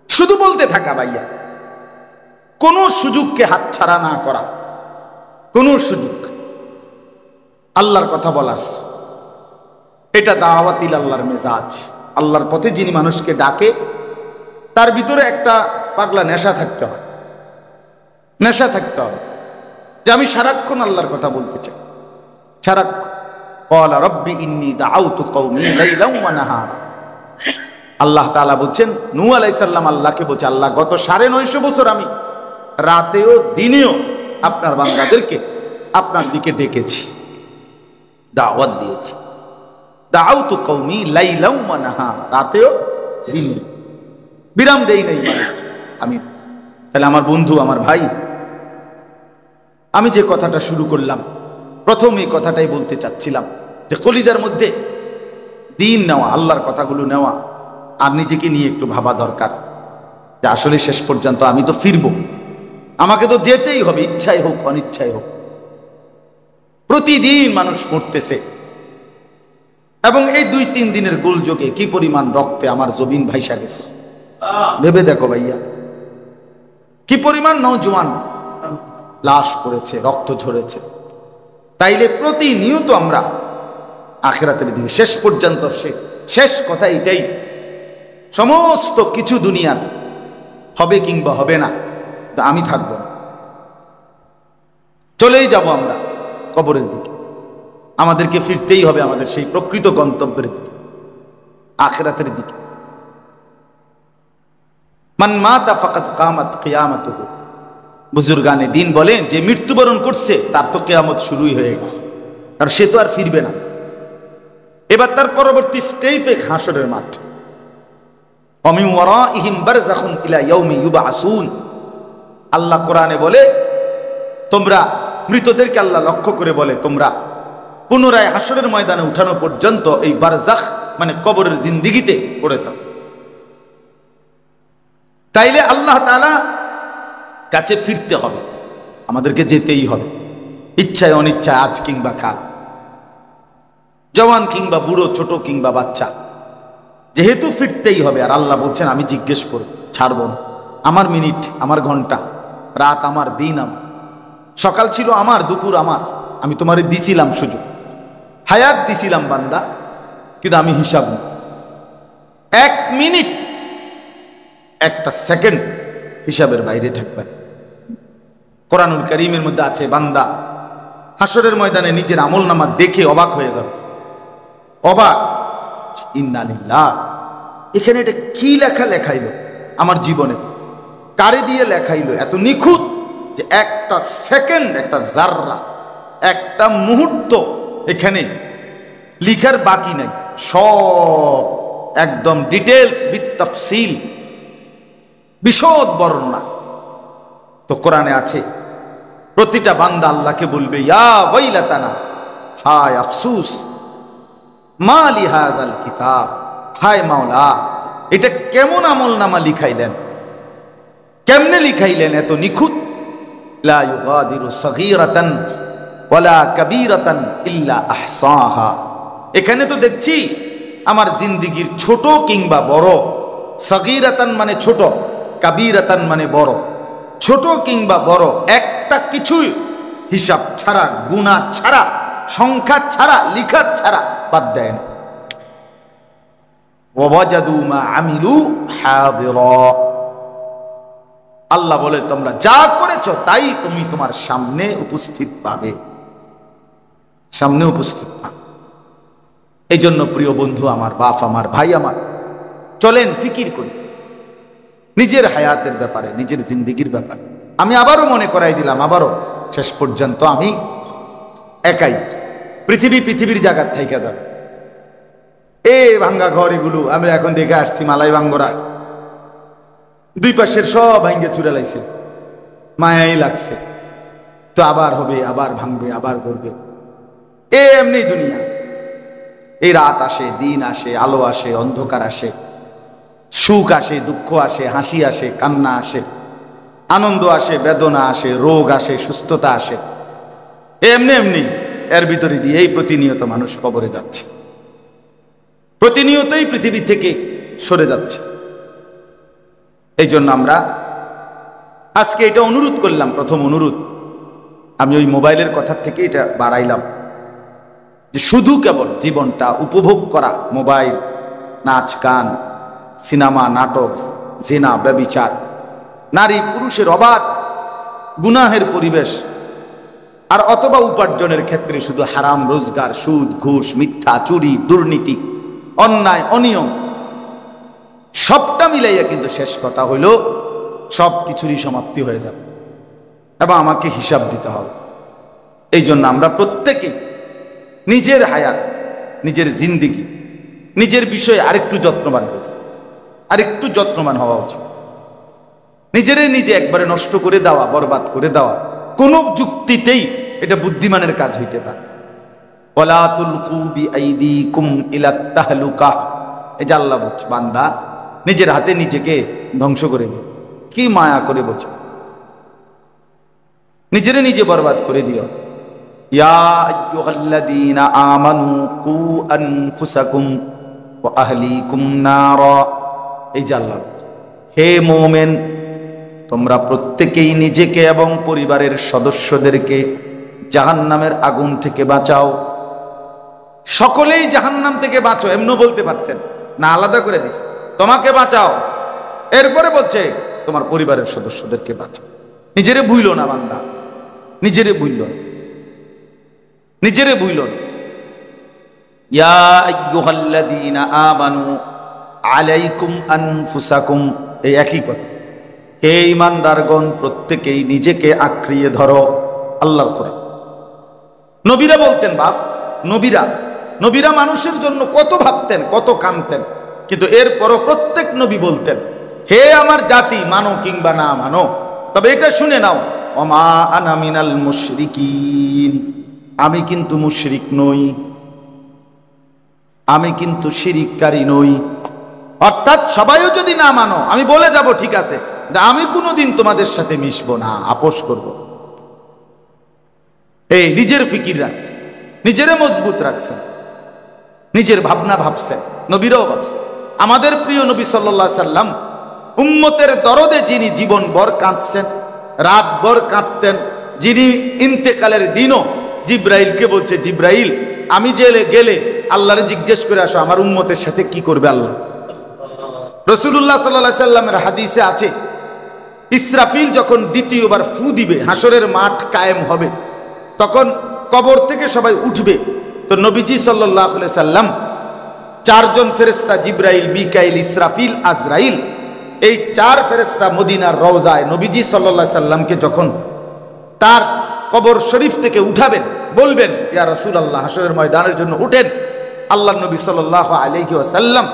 শুধু বলতে থাকা ভাইয়া কোনো সুযোগকে হাতছাড়া না করা কোনো সুযোগ আল্লাহর কথা বলার, এটা দাওয়াতিল আল্লাহর মেজাজ। আল্লাহর পথে যিনি মানুষকে ডাকে তার ভিতরে একটা পাগলা নেশা থাকতে হয়, নেশা থাকতে হবে যে আমি সারাক্ষণ আল্লাহর কথা বলতে চাই, সারাক্ষণ। ক্বালা রব্বি ইন্নী দাআউতু কওমি লাইলাম ওয়া নাহারা। আল্লাহ তাআলা বলছেন, নূহ আলাইহিস সালাম আল্লাহকে বলছে, আল্লাহ গত 950 বছর আমি রাতেও দিনেও আপনার বান্দাদেরকে আপনার দিকে ডেকেছি, দাওয়াত দিয়েছি। দাআউতু কওমি লাইলাম ওয়া নাহারা, রাতেও দিনেও বিরাম দেই নাই আমি। তাহলে আমার বন্ধু, আমার ভাই, আমি যে কথাটা শুরু করলাম, প্রথম এই কথাটাই বলতে চাচ্ছিলাম যে কলিজার মধ্যে দিন নেওয়া, আল্লাহর কথাগুলো নেওয়া, আর নিজেকে নিয়ে একটু ভাবা দরকার যে আসলে শেষ পর্যন্ত আমি তো ফিরব, আমাকে তো যেতেই হবে, ইচ্ছাই হোক অনিচ্ছাই হোক। প্রতিদিন মানুষ মরতেছে, এবং এই 2-3 দিনের গোলযোগে কি পরিমাণ রক্তে আমার জমিন ভাইসা গেছে ভেবে দেখো ভাইয়া, কি পরিমাণ নওজোয়ান লাশ পড়েছে, রক্ত ঝরেছে। তাইলে প্রতিনিয়ত আমরা আখিরাতের দিকে, শেষ পর্যন্ত শেষ কথা এটাই, সমস্ত কিছু দুনিয়ার হবে কিংবা হবে না, আমি থাকবো না, চলেই যাব আমরা কবরের দিকে। আমাদেরকে ফিরতেই হবে আমাদের সেই প্রকৃত গন্তব্যের দিকে, আখিরাতের দিকে। মান মাতা ফাকাত কামাত কিয়ামাতুহু। বুজুর্গানে দিন বলেন, যে মৃত্যুবরণ করছে তার তো কিয়ামত শুরুই হয়ে গেছে, কারণ সে তো আর ফিরবে না। এবার তার পরবর্তী স্টেপে হাসরের মাঠ। ওয়ামিন ওয়ারাইহিম বারযাখুন ইলা ইয়াউমি ইউবআসুন। আল্লাহ কোরআনে বলে, তোমরা মৃতদেরকে আল্লাহ লক্ষ্য করে বলে, তোমরা পুনরায় হাসরের ময়দানে উঠানো পর্যন্ত এই বারজাখ মানে কবরের জিন্দেগিতে পড়ে থাকো। তাইলে আল্লাহ তাআলা কাছে ফিরতে হবে, আমাদেরকে যেতেই হবে, ইচ্ছায় অনিচ্ছায়, আজ কিংবা কাল, জওয়ান কিংবা বুড়ো, ছোট কিংবা বাচ্চা, যেহেতু ফিরতেই হবে। আর আল্লাহ বলছেন, আমি জিজ্ঞেস করি, ছাড়বো না। আমার মিনিট, আমার ঘন্টা, রাত আমার, দিন আমার, সকাল ছিল আমার, দুপুর আমার, আমি তোমারে দিছিলাম সুযোগ, হায়াত দিছিলাম বান্দা, কিন্তু আমি হিসাব না। 1 মিনিট, 1টা সেকেন্ড হিসাবের বাইরে থাকবে। কোরআনুল কারীমের মধ্যে আছে, বান্দা হাসরের ময়দানে নিজের আমলনামা দেখে অবাক হয়ে যাবে, অবাক। ইন্না লিল্লাহ, এখানে এটা কি লেখাইলো আমার জীবনে, কারে দিয়ে লেখাইলো এত নিখুঁত, যে একটা সেকেন্ড, একটা জাররা, একটা মুহূর্ত এখানে লিখার বাকি নাই, সব একদম ডিটেলস বিতাফসিল, বিশদ বর্ণনা। তো কোরআনে আছে, প্রতিটা বান্দা আল্লাহকে বলবে, ইয়া ওয়াইলাতানা, হায় আফসুস, মা লি হাযাল কিতাব, হায় মাওলা, এটা কেমন আমলনামা লিখাইলেন, কেমনে লিখাইলেন এত নিখুঁত। লা ইউগাদিরু সগীরাতান ওয়ালা কাবীরাতান ইল্লা আহসাহা। এখানে তো দেখছি আমার জিন্দেগির ছোট কিংবা বড়, সগীরাতান মানে ছোট, কাবীরাতান মানে বড়, ছোট কিংবা বড়, একটা কিছুই হিসাব ছাড়া, গুনাহ ছাড়া, সংখ্যা ছাড়া, লিখা ছাড়া বাদ দেয় না। ওয়াজাদু মা আমিলু হাদিরা। আল্লাহ বলে, তোমরা যা করেছো তাই তুমি তোমার সামনে উপস্থিত পাবে, সামনে উপস্থিত পাবে। এই জন্য প্রিয় বন্ধু আমার, বাপ আমার, ভাই আমার, চলেন ফিকির করি নিজের হায়াতের ব্যাপারে, নিজের জিন্দেগির ব্যাপারে। আমি আবারও মনে করাই দিলাম, আবারও, শেষ পর্যন্ত আমি একাই, পৃথিবীর জায়গার থাইকা যাবে। ভাঙ্গা ঘর এগুলো আমরা এখন দেখে আসছি, মালাই ভাঙ্গরা, 2 পাশের সব ভাঙ্গে চুরা লাইছে, মায়াই লাগছে। তো আবার হবে, আবার ভাঙবে, আবার করবে, এমনি দুনিয়া। এই রাত আসে, দিন আসে, আলো আসে, অন্ধকার আসে, সুখ আসে, দুঃখ আসে, হাসি আসে, কান্না আসে, আনন্দ আসে, বেদনা আসে, রোগ আসে, সুস্থতা আসে, এমনি এর ভিতরে দিয়েই প্রতিনিয়ত মানুষ কবরে যাচ্ছে, প্রতিনিয়তই পৃথিবী থেকে সরে যাচ্ছে। এই জন্য আমরা আজকে এটা অনুরোধ করলাম, প্রথম অনুরোধ, আমি ওই মোবাইলের কথা থেকে এটা বাড়াইলাম যে শুধু কেবল জীবনটা উপভোগ করা, মোবাইল, নাচ গান, সিনেমা, নাটক, জিনা, ব্যভিচার, নারী পুরুষের অবাধ গুনাহের পরিবেশ, আর অথবা উপার্জনের ক্ষেত্রে শুধু হারাম রোজগার, সুদ, ঘুষ, মিথ্যা, চুরি, দুর্নীতি, অন্যায়, অনিয়ম, সবটা মিলাইয়া কিন্তু শেষ কথা হইল সব কিছুরই সমাপ্তি হয়ে যাবে এবং আমাকে হিসাব দিতে হবে। এই জন্য আমরা প্রত্যেকে নিজের হায়াত, নিজের জিন্দিগি, নিজের বিষয়ে আরেকটু যত্নবান হয়েছে, আরেকটু যত্নবান হওয়া উচিত। নিজেরে নিজে একবারে নষ্ট করে দেওয়া, বরবাদ করে দেওয়া কোন যুক্তিতেই এটা বুদ্ধিমানের কাজ হইতে পারে। ওয়ালা তুলকু বিআইদিকুম ইলাত তাহলুকা, এই যে আল্লাহ বলছে বান্দা নিজের হাতে নিজেকে ধ্বংস করে দিও। কি মায়া করে বলছে, নিজেরে নিজে বরবাদ করে দিও। ইয়া আইয়ুহাল্লাযীনা আমানু কু আনফুসাকুম ওয়া আহলিকুম নারা, এই যে আল্লাহ, হে মুমিন তোমরা প্রত্যেকেই নিজেকে এবং পরিবারের সদস্যদেরকে জাহান্নামের আগুন থেকে বাঁচাও। সকলেই জাহান্নাম থেকে বাঁচো এমন বলতে পারতেন না, আলাদা করে দিস তোমাকে বাঁচাও, এরপরে বলছে তোমার পরিবারের সদস্যদেরকে বাঁচাও। নিজেরে ভুইল না বান্দা, নিজেরে ভুইল না, নিজেরে ভুইল না। ইয়া আইয়ুহাল্লাযীনা আমানু আলাইকুম আনফুসাকুম, এই একই কথা। হে ঈমানদারগণ প্রত্যেকেই নিজেকে আঁকড়িয়ে ধরো। আল্লাহর কোরআন। নবীরা বলতেন বাপ, নবীরা মানুষের জন্য কত ভাবতেন, কত কাঁদতেন, কিন্তু এরপরও প্রত্যেক নবী বলতেন হে আমার জাতি, মানো কিংবা না মানো, তবে এটা শুনে নাও, ওমা আনা মিনাল মুশরিকিন, আমি কিন্তু মুশরিক নই, আমি কিন্তু শিরিককারী নই। অর্থাৎ সবাইও যদি না মানো আমি বলে যাব ঠিক আছে, আমি কোনোদিন তোমাদের সাথে মিশবো না, আপোষ করব। এই নিজের ফিকির রাখছে, নিজেরে মজবুত রাখছেন, নিজের ভাবনা ভাবছেন, নবীরাও ভাবছেন। আমাদের প্রিয় নবী সাল্লাল্লাহু আলাইহি সাল্লাম উম্মতের দরদে যিনি জীবন ভর কাঁদছেন, রাত ভর কাঁদতেন, যিনি ইন্তেকালের দিনও জিব্রাইলকে বলছে, জিব্রাইল আমি জেলে গেলে আল্লাহরে জিজ্ঞেস করে আসো আমার উম্মতের সাথে কি করবে আল্লাহ। রাসূলুল্লাহ সাল্লাল্লাহু আলাইহি সাল্লামের হাদিসে আছে ইসরাফিল যখন দ্বিতীয়বার ফু দিবে, হাসরের মাঠ কায়েম হবে, তখন কবর থেকে সবাই উঠবে, তো নবীজি সাল্লাল্লাহু আলাইহি সাল্লাম চারজন ফেরেশতা জিব্রাইল, মিকাইল, ইসরাফিল, আজরাইল, এই চার ফেরেশতা মদিনার রওজায় নবীজি সাল্লাল্লাহু আলাইহি সাল্লামকে যখন তার কবর শরীফ থেকে উঠাবেন, বলবেন ইয়া রাসূলুল্লাহ হাসরের ময়দানের জন্য উঠেন, আল্লাহর নবী সাল্লাল্লাহু আলাইহি ওয়াসাল্লাম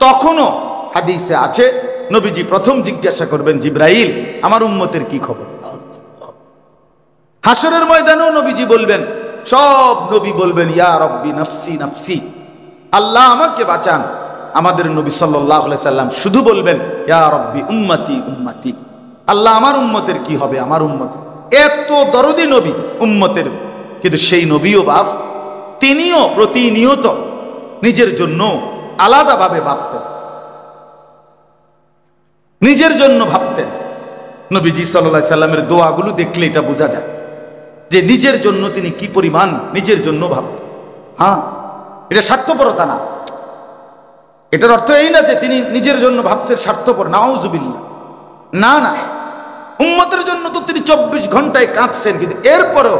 তখনও হাদিসে আছে নবীজি প্রথম জিজ্ঞাসা করবেন জিব্রাইল আমার উম্মতের কি খবর। হাসরের ময়দানেও নবীজি বলবেন, সব নবী বলবেন ইয়া রব্বি নাফসি নাফসি, আল্লাহ আমাকে বাঁচান। আমাদের নবী সাল্লাল্লাহু আলাইহি সাল্লাম শুধু বলবেন ইয়া রব্বি উম্মতি উম্মতি, আল্লাহ আমার উম্মতের কি হবে, আমার উম্মতের। এত দরদি নবী উম্মতের, কিন্তু সেই নবীও বাপ, তিনিও প্রতিনিয়ত নিজের জন্য আলাদাভাবে ভাবতেন, নিজের জন্য ভাবতেন। নবীজি সাল্লাল্লাহু আলাইহি সাল্লামের দোয়াগুলো দেখলে এটা বোঝা যায় যে নিজের জন্য তিনি কি পরিমাণ নিজের জন্য ভাবতেন। হ্যাঁ, এটা স্বার্থপরতা না, এটার অর্থ এই না যে তিনি নিজের জন্য ভাবছেন স্বার্থপর, নাউজুবিল্লাহ, না না, উম্মতের জন্য তো তিনি 24 ঘন্টায় কাঁদছেন, কিন্তু এরপরও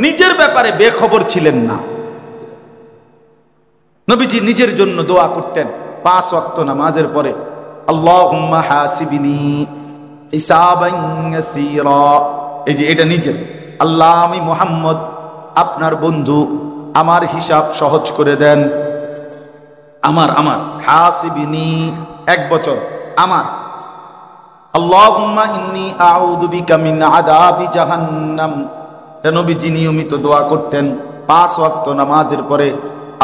নিজের ব্যাপারে বেখবর ছিলেন না। নবীজি নিজের জন্য দোয়া করতেন 5 ওয়াক্ত নামাজের পরে, আল্লাহুম্মা হাসিবনি হিসাবান ইয়াসীরা, এই যে এটা নিজের, আল্লাহ আমি মুহাম্মদ আপনার বন্ধু, আমার হিসাব সহজ করে দেন, আমার হাসিবনি 1 বছর আমার, আল্লাহুম্মা ইন্নী আউযু বিকা মিন আযাবি জাহান্নাম। নবীজি নিয়মিত দোয়া করতেন 5 ওয়াক্ত নামাজের পরে,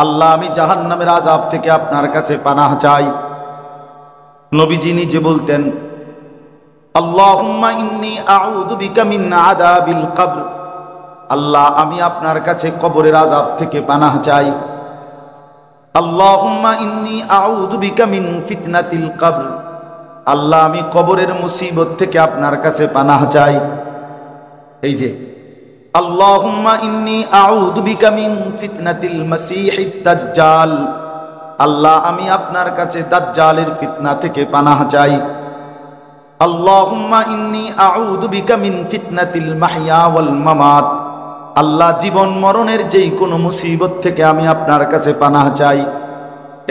আল্লাহ আমি জাহান্নামের আযাব থেকে আপনার কাছে পানাহ চাই। নবীজি নিজে বলতেন আল্লাহুম্মা ইন্নী আউযু বিকা মিন আযাবিল কবর, আল্লাহ আমি আপনার কাছে কবরের আযাব থেকে পানাহ চাই। আল্লাহুম্মা ইন্নী আউযু বিকা মিন ফিতনাতিল কবর, আল্লাহ আমি কবরের মুসিবত থেকে আপনার কাছে পানাহ চাই। এই যে আল্লাহুম্মা ইন্নী আউযু বিকা মিন ফিতনাতিল মাসীহিদ দাজ্জাল। আল্লাহ, আমি আপনার কাছে দাজ্জালের ফিতনা থেকে পানাহ চাই। আল্লাহুম্মা ইন্নী আউযু বিকা মিন ফিতনাতিল মাহইয়া ওয়াল মামাত। আল্লাহ, জীবন মরণের যেই কোনো মুসিবত থেকে আমি আপনার কাছে পানাহ চাই।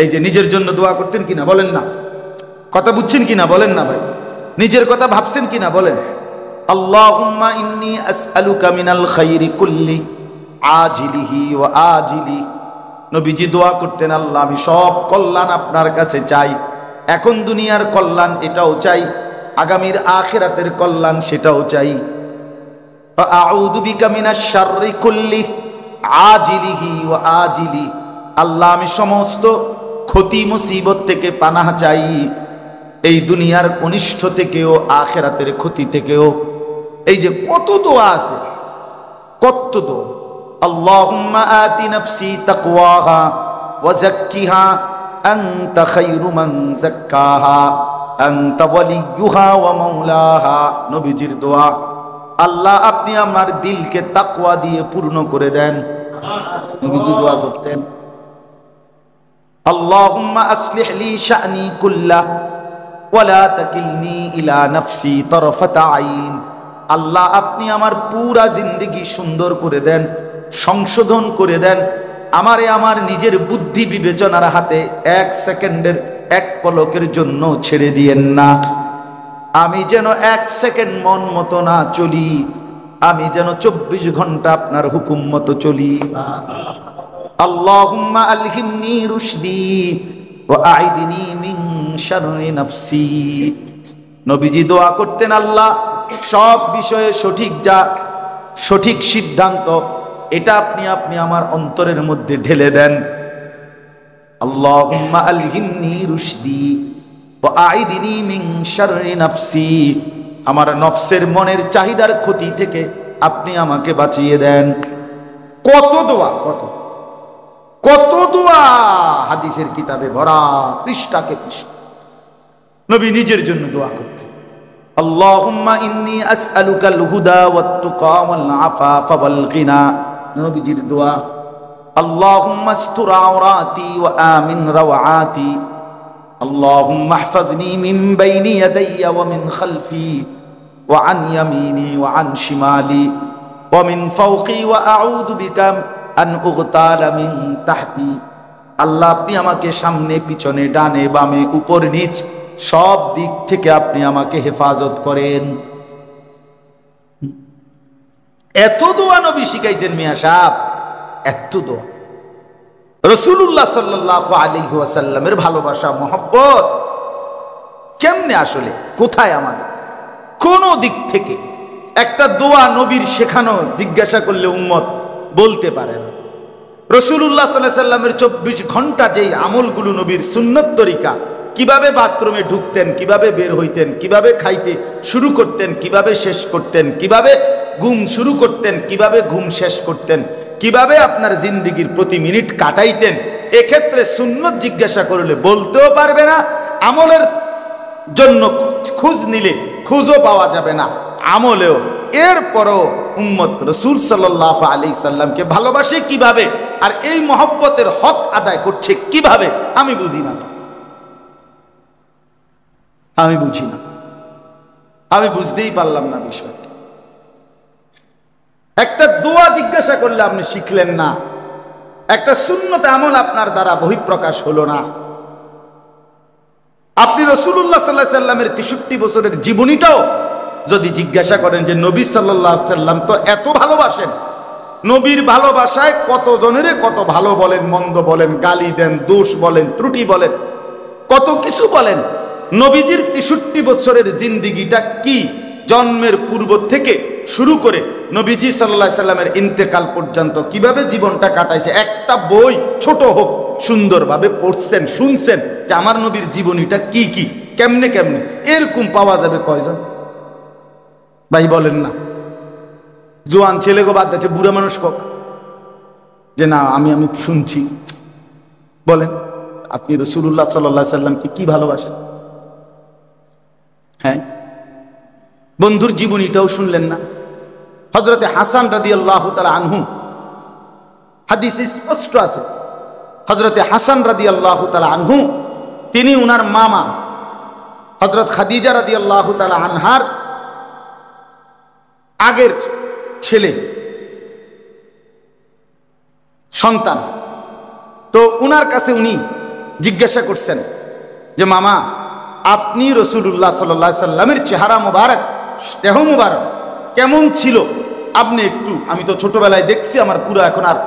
এই যে নিজের জন্য দোয়া করতেন কিনা বলেন না? কথা বুঝছেন কিনা বলেন না ভাই? নিজের কথা ভাবছেন কিনা বলেন? আল্লাহুম্মা ইন্নী আসআলুকা মিনাল খাইরি কুল্লি আজিলিহি ওয়া আজিলি। নবীজি দোয়া করতেন, আল্লাহ, আমি সব কল্যাণ আপনার কাছে চাই। এখন দুনিয়ার কল্যাণ এটাও চাই, আগামীর আখিরাতের কল্যাণ সেটাও চাই। ওয়া আউযু বিকা মিনাশ শাররি কুল্লি আজিলিহি ওয়া আজিলি। আল্লাহ, আমি সমস্ত ক্ষতি মুসিবত থেকে পানাহ চাই, এই দুনিয়ার অনিষ্ট থেকেও আখিরাতের ক্ষতি থেকেও। এই যে কত দোয়া আছে, কত দোয়া। আল্লাহুম্মা আতি নাফসি তাকওয়াহা ওয়া যাক্কিহা আনতা খায়রু মান যাক্কাহা আনতা ওয়ালিয়ুহা ওয়া মাওলাহা। নবীজির দোয়া, আল্লাহ, আপনি আমার দিলকে তাকওয়া দিয়ে পূর্ণ করে দেন। নবীজি দোয়া করতেন। আল্লাহুম্মা আসলিহ লি শা'নি কুল্লাহ ওয়া লা তাকিলনি ইলা নাফসি তারফাতা আইন। আল্লাহ, আপনি আমার পুরা জিন্দেগি সুন্দর করে দেন, সংশোধন করে দেন। আমারে আমার নিজের বুদ্ধি বিবেচনার হাতে এক সেকেন্ডের এক পলকের জন্য ছেড়ে দিয়েন না। আমি যেন এক সেকেন্ড মন মতো না চলি, আমি যেন 24 ঘন্টা আপনার হুকুম মতো চলি। আল্লাহুম্মা আলহিমনি রুশদি ওয়া আইদিনি মিন শাররি নাফসি। নবীজি দোয়া করতেন, আল্লাহ, সব বিষয়ে সঠিক সিদ্ধান্ত এটা আপনি আমার অন্তরের মধ্যে ঢেলে দেন। আল্লাহুম্মা আলহিমনি রুশদি ওয়া আইদিনি মিন শাররি নাফসি। আমার নফসের মনের চাহিদার ক্ষতি থেকে আপনি আমাকে বাঁচিয়ে দেন। কত দোয়া, কত দোয়া হাদিসের কিতাবে ভরা, পৃষ্ঠাকে পৃষ্ঠা। নবী নিজের জন্য দোয়া করতেন। আল্লাহুম্মা ইন্নী আসআলুকাল হুদা ওয়াত তুকা ওয়াল আফাফা ওয়াল গিনা। নবীজির দোয়া, আল্লাহুম্মা আস্তুর আওরাতি ওয়া আমিন রাওআতি। আল্লাহুম্মা ইহফাজনি মিন বাইনি ইয়াদাইয়া ওয়া মিন খালফি ওয়া আন ইয়ামিনি ওয়া আন শিমালি ওয়া মিন ফাওকি ওয়া আউযু বিকা আন উগতালা মিন তাহতি। আল্লাহ, আপনি আমাকে সামনে পিছনে ডানে বামে উপর নিচ সব দিক থেকে আপনি আমাকে হেফাজত করেন। এত দোয়া নবী শিখাইছেন মিয়া সাহেব, এত দোয়া। রাসূলুল্লাহ সাল্লাল্লাহু আলাইহি ওয়াসাল্লামের ভালোবাসা মহব্বত কেমনে আসলে, কোথায় আমাদের? কোন দিক থেকে একটা দোয়া নবীর শেখানো জিজ্ঞাসা করলে উম্মত বলতে পারে না। রাসূলুল্লাহ সাল্লাল্লাহু আলাইহি ওয়াসাল্লামের 24 ঘন্টা যেই আমলগুলো নবীর সুন্নত তরিকা, কিভাবে বাথরুমে ঢুকতেন, কিভাবে বের হইতেন, কিভাবে খাইতে শুরু করতেন, কিভাবে শেষ করতেন, কিভাবে ঘুম শুরু করতেন, কিভাবে ঘুম শেষ করতেন, কিভাবে আপনার জিন্দেগির প্রতি মিনিট কাটাইতেন, এক্ষেত্রে সুন্নত জিজ্ঞাসা করলে বলতেও পারবে না, আমলের জন্য খোঁজ নিলে খুঁজও পাওয়া যাবে না, আমলেও। এরপরও উম্মত রাসূল সাল্লাল্লাহু আলাইহি সাল্লামকে ভালোবাসে কিভাবে, আর এই মহব্বতের হক আদায় করছে কিভাবে, আমি বুঝি না, আমি বুঝি না, আমি বুঝতেই পারলাম না বিষয়টা। একটা দোয়া জিজ্ঞাসা করলে আপনি শিখলেন না, একটা সুন্নত আমল আপনার দ্বারা বহিঃপ্রকাশ হলো না। আপনি রাসূলুল্লাহ সাল্লাল্লাহু আলাইহি সাল্লামের 63 বছরের জীবনীটাও যদি জিজ্ঞাসা করেন যে নবী সাল্লাল্লাহু আলাইহি সাল্লাম তো এত ভালোবাসেন, নবীর ভালোবাসায় কত জনের কত ভালো বলেন, মন্দ বলেন, গালি দেন, দোষ বলেন, ত্রুটি বলেন, কত কিছু বলেন। নবীজির 63 বছরের জিন্দেগিটা কি, জন্মের পূর্ব থেকে শুরু করে নবীজি সাল্লাল্লাহু আলাইহি সাল্লামের ইন্তেকাল পর্যন্ত কিভাবে জীবনটা কাটাইছে, একটা বই ছোট হোক সুন্দরভাবে পড়ছেন, শুনছেন যে আমার নবীর জীবনীটা কি কি, কেমনে কেমনে, এরকম পাওয়া যাবে কয়জন ভাই বলেন না? জোয়ান ছেলে গো বাদ দিচ্ছে, বুড়া মানুষ হোক যে না আমি শুনছি। বলেন আপনি রাসূলুল্লাহ সাল্লাল্লাহু আলাইহি সাল্লামকে কি ভালোবাসেন? হ্যাঁ, বন্ধুর জীবনীটাও শুনলেন না, হযরতে হাসান রাদিয়াল্লাহু তাআলা আনহু, হাদিসে স্পষ্ট আছে, হযরতে হাসান রাদিয়াল্লাহু তাআলা আনহু তিনি উনার মামা হযরত খাদিজা রাদিয়াল্লাহু তাআলা আনহার আগের ছেলে সন্তান। তো উনার কাছে উনি জিজ্ঞাসা করছেন যে মামা, আপনি রাসূলুল্লাহ সাল্লাল্লাহু আলাইহি সাল্লামের চেহারা মোবারক, দেহ মোবারক কেমন ছিল আপনি একটু, আমি তো ছোটবেলায় দেখছি, আমার পুরো এখন আর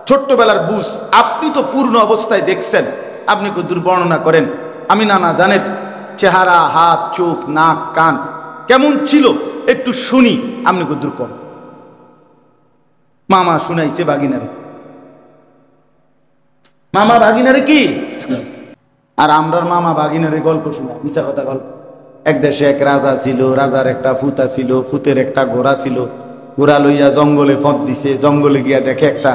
ছোট্টবেলার বুঝ, আপনি তো পূর্ণ অবস্থায় দেখছেন, আপনি একটু বর্ণনা করেন, আমি না জানেন চেহারা, হাত, চোখ, নাক, কান কেমন ছিল একটু শুনি, আপনি একটু দূর করেন। মামা শুনাইছে ভাগিনারে, মামা ভাগিনারে কি, আর আমরার মামা ভাগিনারে গল্প শোনা, মিছা কথা গল্প। এক দেশে এক রাজা ছিল, রাজার একটা ফুতা ছিল, ফুতের একটা ঘোড়া ছিল, ঘোড়া লইয়া জঙ্গলে পথ দিছে, জঙ্গলে গিয়া দেখে একটা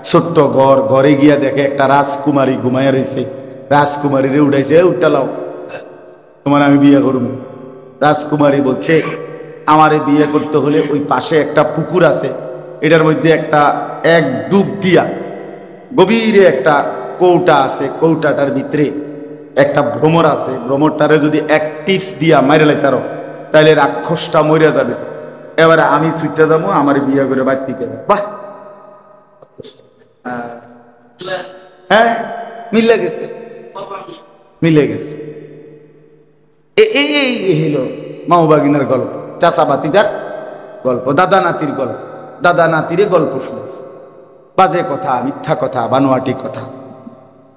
ছোট্ট ঘর, ঘরে গিয়া দেখে একটা রাজকুমারী ঘুমাইয়া রয়েছে, রাজকুমারী রে উঠাইছে, উঠালাও তোমার আমি বিয়ে করব। রাজকুমারী বলছে আমারে বিয়ে করতে হলে ওই পাশে একটা পুকুর আছে, এটার মধ্যে একটা এক ডুব দিয়া গভীরে একটা কৌটা আছে, কৌটাটার ভিতরে একটা ভ্রমর আছে, ভ্রমরটারে যদি অ্যাক্টিভ দিয়া মাইরে লাইতারো তাহলে রাক্ষসটা মরে যাবে, এবারে আমি সুইটা যাবো, আমার বিয়ে করে বাড়তি করে। বাহ, হ্যাঁ মিলে গেছে, মিলে গেছে। এই হলো মাও বাগিনার গল্প, চাচা বাতিজার গল্প, দাদা নাতির গল্প, দাদা নাতিরে গল্প শুনেছে, বাজে কথা, মিথ্যা কথা, বানোয়াটি কথা,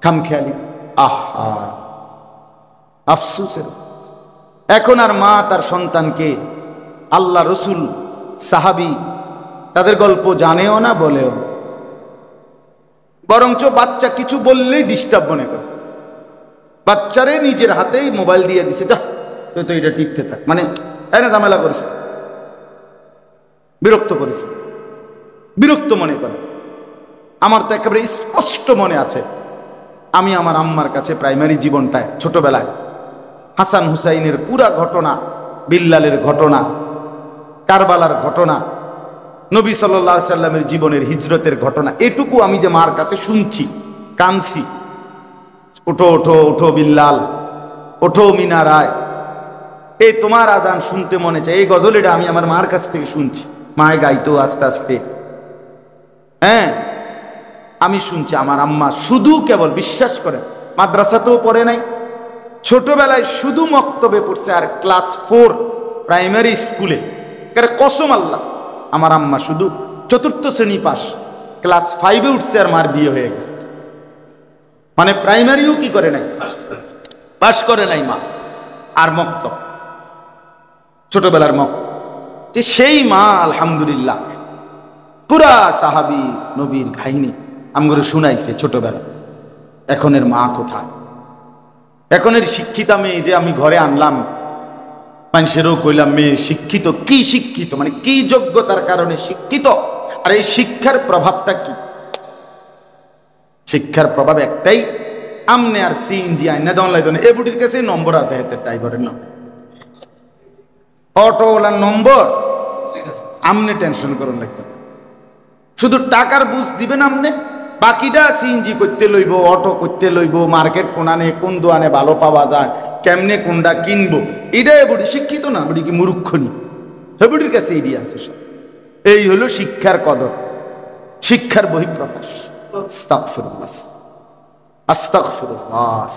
খামখেয়ালি। আহা, আফসোসের। এখন আর মা তার সন্তানকে, আল্লাহ রসুল, সাহাবি তাদের গল্প জানেও না, বলেও না, বরঞ্চ বাচ্চা কিছু বললেই ডিস্টার্ব মনে করে, বাচ্চারে নিজের হাতেই মোবাইল দিয়ে দিছে, যা তুই তো এটা টিপতে থাক, মানে এনে ঝামেলা করিস, বিরক্ত করিস, বিরক্ত মনে করে। আমার তো একেবারে স্পষ্ট মনে আছে, আমি আমার আম্মার কাছে প্রাইমারি জীবনটায় ছোটবেলায় হাসান হুসাইনের পুরা ঘটনা, বিল্লালের ঘটনা, কারবালার ঘটনা, নবী সাল্লাল্লাহু আলাইহি সাল্লামের জীবনের হিজরতের ঘটনা, এটুকু আমি যে মার কাছে শুনছি, কানছি, ওঠো ওঠো ওঠো বিল্লাল, ওঠো মিনা রায়, এই তোমার আজান শুনতে মনে চায়, এই গজল এটা আমি আমার মার কাছ থেকে শুনছি, মায় গাইতো আস্তে আস্তে, হ্যাঁ আমি শুনছি। আমার আম্মা শুধু কেবল, বিশ্বাস করেন, মাদ্রাসাতেও পড়ে নাই, ছোটবেলায় শুধু মক্তবে পড়ছে, আর ক্লাস 4 প্রাইমারি স্কুলে, কসম আল্লাহ, আমার আম্মা শুধু 4th শ্রেণী পাস, ক্লাস 5-এ উঠছে, আর মার বিয়ে হয়ে গেছে, মানে প্রাইমারিও কি করে নাই, পাস করে নাই মা, আর মক্তব, ছোটবেলার মক্তব। সেই মা আলহামদুলিল্লাহ পুরা সাহাবী নবীর কাহিনী আমগরে শুনাইছে ছোটবেলা। এখনের মা কোথায়? এখনের শিক্ষিতা মেয়ে যে আমি ঘরে আনলাম, মানুষেরও কইলাম মেয়ে শিক্ষিত, কি শিক্ষিত মানে কি যোগ্যতার কারণে শিক্ষিত, আর এই শিক্ষার প্রভাবটা কি? শিক্ষার প্রভাব একটাই, আমনে আর সিএনজি আইনা দন লাইদন, এ বুটির কাছে নম্বর আছে, হাতের ড্রাইভারের নম্বর, অটোওয়ালার নম্বর, আমনে টেনশন করুন লাগতো, শুধু টাকার বুঝ দিবেন আমনে, বাকিটা সিএনজি করতে লইব, অটো করতে লইব, মার্কেট কোনানে কোন দোয়ানে ভালো পাওয়া যায়, কেমনে কোনটা কিনবো, এটা বুড়ি শিক্ষিত না, বুড়ি কি মূর্খনি, হে বুড়ির কাছে এডি আছে সব। এই হলো শিক্ষার কদর, শিক্ষার বহিঃপ্রকাশ। আস্তাগফিরুল্লাহ, আস্তাগফিরুল্লাহ।